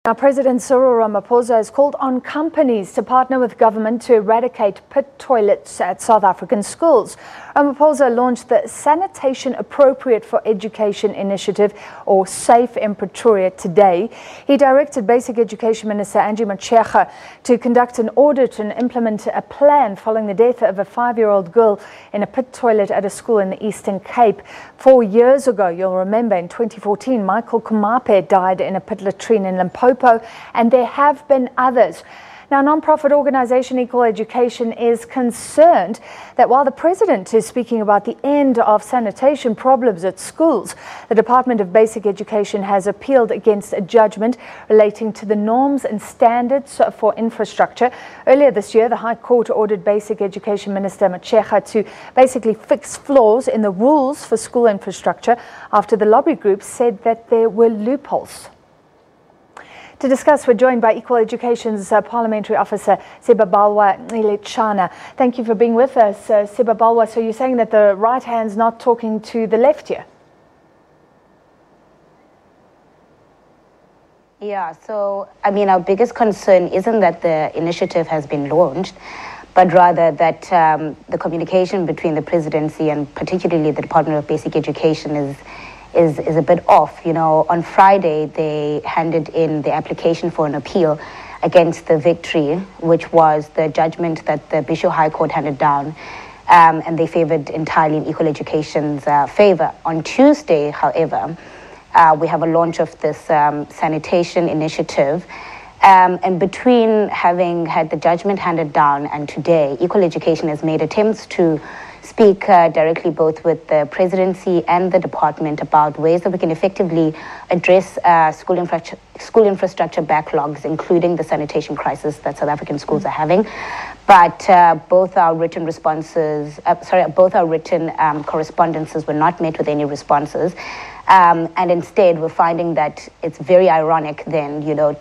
Now, President Cyril Ramaphosa has called on companies to partner with government to eradicate pit toilets at South African schools. Ramaphosa launched the Sanitation Appropriate for Education initiative, or SAFE, in Pretoria today. He directed Basic Education Minister Angie Motshekga to conduct an audit and implement a plan following the death of a 5-year-old girl in a pit toilet at a school in the Eastern Cape. 4 years ago, you'll remember, in 2014, Michael Komape died in a pit latrine in Limpopo, and there have been others. Now, non-profit organisation Equal Education is concerned that while the President is speaking about the end of sanitation problems at schools, the Department of Basic Education has appealed against a judgment relating to the norms and standards for infrastructure. Earlier this year, the High Court ordered Basic Education Minister Motshekga to basically fix flaws in the rules for school infrastructure after the lobby group said that there were loopholes. To discuss, we're joined by Equal Education's Parliamentary Officer, Sibabalwe Gcilitshana. Thank you for being with us, Sibabalwe. So you're saying that the right hand's not talking to the left here? Yeah, so, I mean, our biggest concern isn't that the initiative has been launched, but rather that the communication between the presidency and particularly the Department of Basic Education is a bit off. You know, on Friday, they handed in the application for an appeal against the victory, which was the judgment that the Bishop High Court handed down, and they favored entirely in Equal Education's favor. On Tuesday, however, we have a launch of this sanitation initiative, and between having had the judgment handed down and today, Equal Education has made attempts to speak directly both with the presidency and the department about ways that we can effectively address school infrastructure backlogs, including the sanitation crisis that South African schools are having. But both our written correspondences were not met with any responses. And instead, we're finding that it's very ironic then, you know,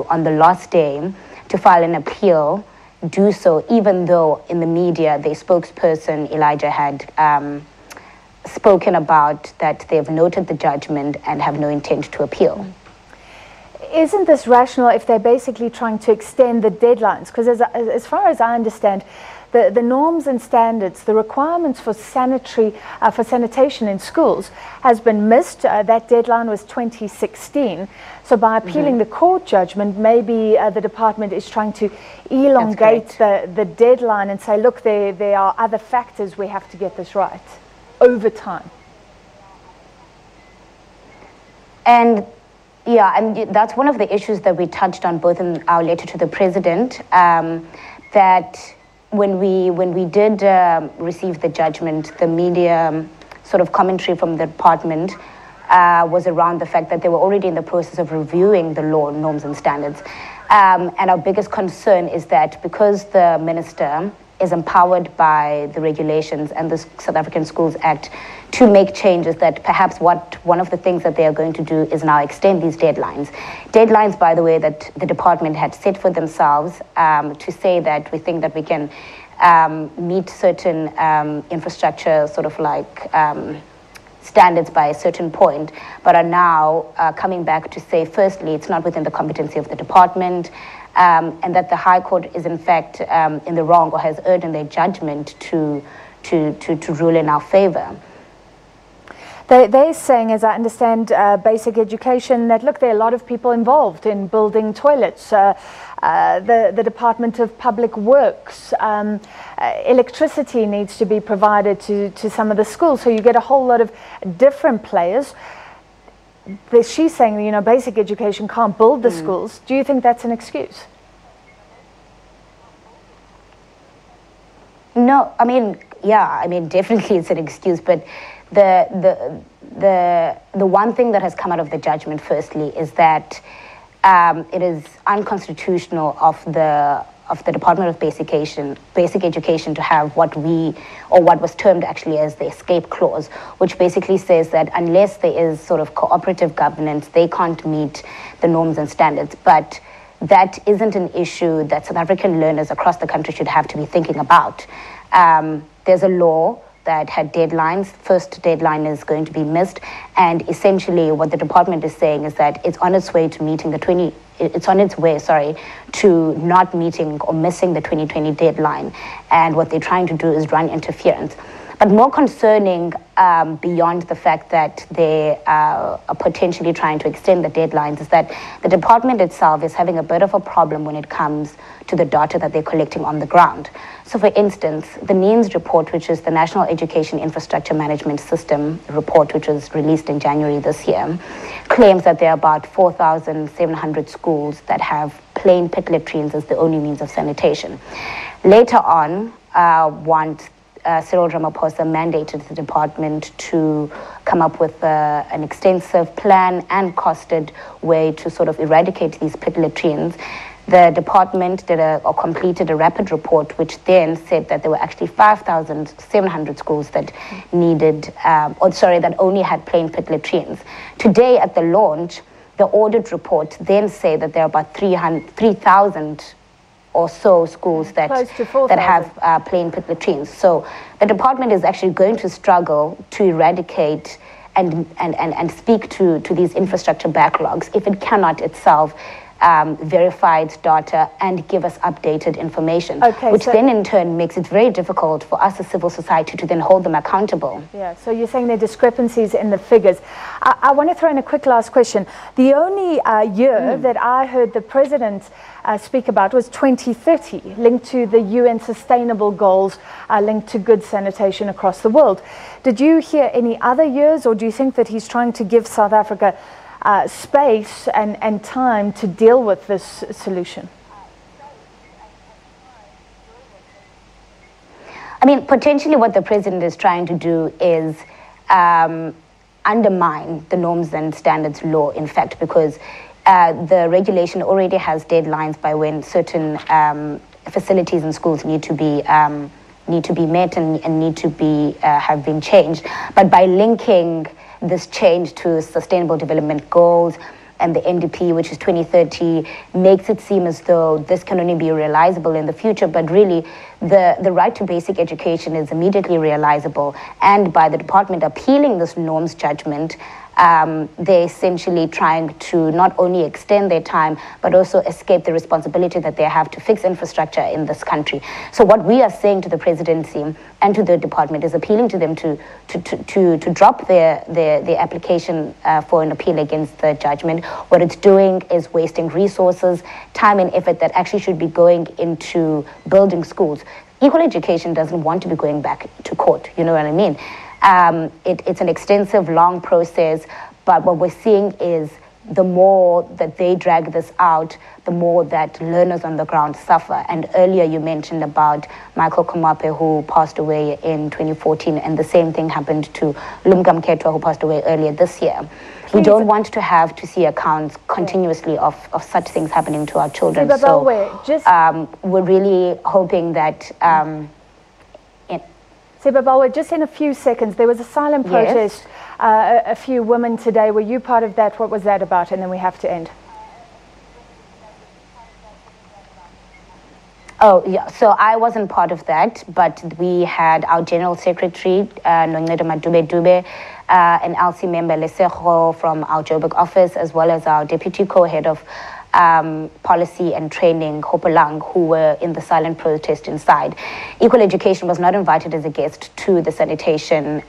on the last day, to file an appeal, do so even though in the media the spokesperson Elijah had spoken about that they've noted the judgment and have no intent to appeal. Isn't this rational if they're basically trying to extend the deadlines? Because as far as I understand, the norms and standards, the requirements for sanitation in schools has been missed. That deadline was 2016. So by appealing the court judgment, maybe the department is trying to elongate the deadline and say, look, there are other factors we have to get this right over time. And yeah, and that's one of the issues that we touched on both in our letter to the president, that when we did receive the judgment, the media sort of commentary from the department was around the fact that they were already in the process of reviewing the law, norms and standards. And our biggest concern is that because the minister is empowered by the regulations and the South African Schools Act to make changes, that perhaps one of the things that they are going to do is now extend these deadlines. Deadlines, by the way, that the department had set for themselves to say that we think that we can meet certain infrastructure sort of like standards by a certain point, but are now coming back to say, firstly, it's not within the competency of the department, and that the High Court is in fact in the wrong or has erred in their judgment to rule in our favor. They're saying, as I understand Basic Education, that look, there are a lot of people involved in building toilets. The Department of Public Works, electricity needs to be provided to some of the schools, so you get a whole lot of different players. She's saying, you know, Basic Education can't build the schools. Do you think that's an excuse? No, I mean, yeah, I mean, definitely it's an excuse, but the one thing that has come out of the judgment, firstly, is that it is unconstitutional of the Department of Basic Education to have what was termed actually as the escape clause, which basically says that unless there is sort of cooperative governance, they can't meet the norms and standards. But that isn't an issue that South African learners across the country should have to be thinking about. There's a law that had deadlines. First deadline is going to be missed, and essentially what the department is saying is that it's on its way to meeting the it's on its way, to not meeting or missing the 2020 deadline. And what they're trying to do is run interference. But more concerning, beyond the fact that they are potentially trying to extend the deadlines, is that the department itself is having a bit of a problem when it comes to the data that they're collecting on the ground. So for instance, the NEIMS report, which is the National Education Infrastructure Management System report, which was released in January this year, claims that there are about 4,700 schools that have plain pit latrines as the only means of sanitation. Later on, Cyril Ramaphosa mandated the department to come up with an extensive plan and costed way to sort of eradicate these pit latrines. The department completed a rapid report, which then said that there were actually 5,700 schools that that only had plain pit latrines. Today, at the launch, the audit report then said that there are about 3,000 or so schools that have plain pit latrines. So the department is actually going to struggle to eradicate and speak to these infrastructure backlogs if it cannot itself verify its data and give us updated information, which then in turn makes it very difficult for us as civil society to then hold them accountable. Yeah, so you're saying there are discrepancies in the figures. I want to throw in a quick last question. The only year that I heard the president speak about was 2030, linked to the UN Sustainable Goals, linked to good sanitation across the world. Did you hear any other years, or do you think that he's trying to give South Africa space and time to deal with this solution? I mean, potentially what the president is trying to do is undermine the norms and standards law, in fact, because the regulation already has deadlines by when certain facilities and schools need to be met and need to be have been changed. But by linking this change to Sustainable Development Goals and the NDP, which is 2030, makes it seem as though this can only be realizable in the future, but really the right to basic education is immediately realizable. And by the department appealing this norms judgment, they're essentially trying to not only extend their time, but also escape the responsibility that they have to fix infrastructure in this country. So what we are saying to the presidency and to the department is appealing to them to drop their application for an appeal against the judgment. What it's doing is wasting resources, time and effort that actually should be going into building schools. Equal education doesn't want to be going back to court, you know what I mean? It's an extensive, long process, but what we're seeing is the more that they drag this out, the more that learners on the ground suffer. And earlier you mentioned about Michael Komape, who passed away in 2014, and the same thing happened to Lumka Mkethwa, who passed away earlier this year. We don't want to have to see accounts continuously of such things happening to our children. So we're really hoping that... Sibabalwe, just in a few seconds, there was a silent protest, a few women today. Were you part of that? What was that about? And then we have to end. Oh, yeah. So I wasn't part of that, but we had our General Secretary, Noncedo Madube-Dube, an LC member, Lesego, from our Joburg office, as well as our Deputy Co-Head of Policy and Training, Hopelang, who were in the silent protest inside. Equal Education was not invited as a guest to the sanitation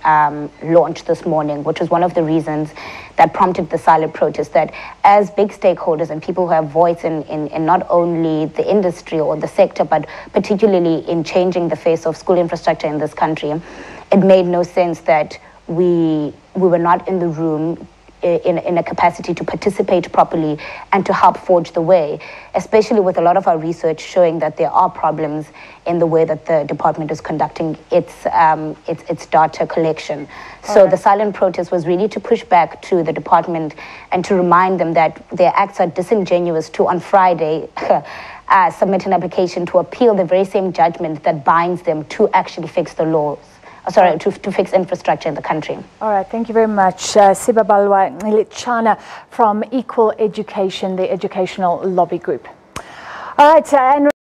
launch this morning, which was one of the reasons that prompted the silent protest, that as big stakeholders and people who have voice in not only the industry or the sector, but particularly in changing the face of school infrastructure in this country, it made no sense that we were not in the room in a capacity to participate properly and to help forge the way, especially with a lot of our research showing that there are problems in the way that the department is conducting its data collection. So the silent protest was really to push back to the department and to remind them that their acts are disingenuous to, on Friday, submit an application to appeal the very same judgment that binds them to actually fix the laws. To fix infrastructure in the country. All right, thank you very much. Sibabalwe Gcilitshana from Equal Education, the educational lobby group. All right, and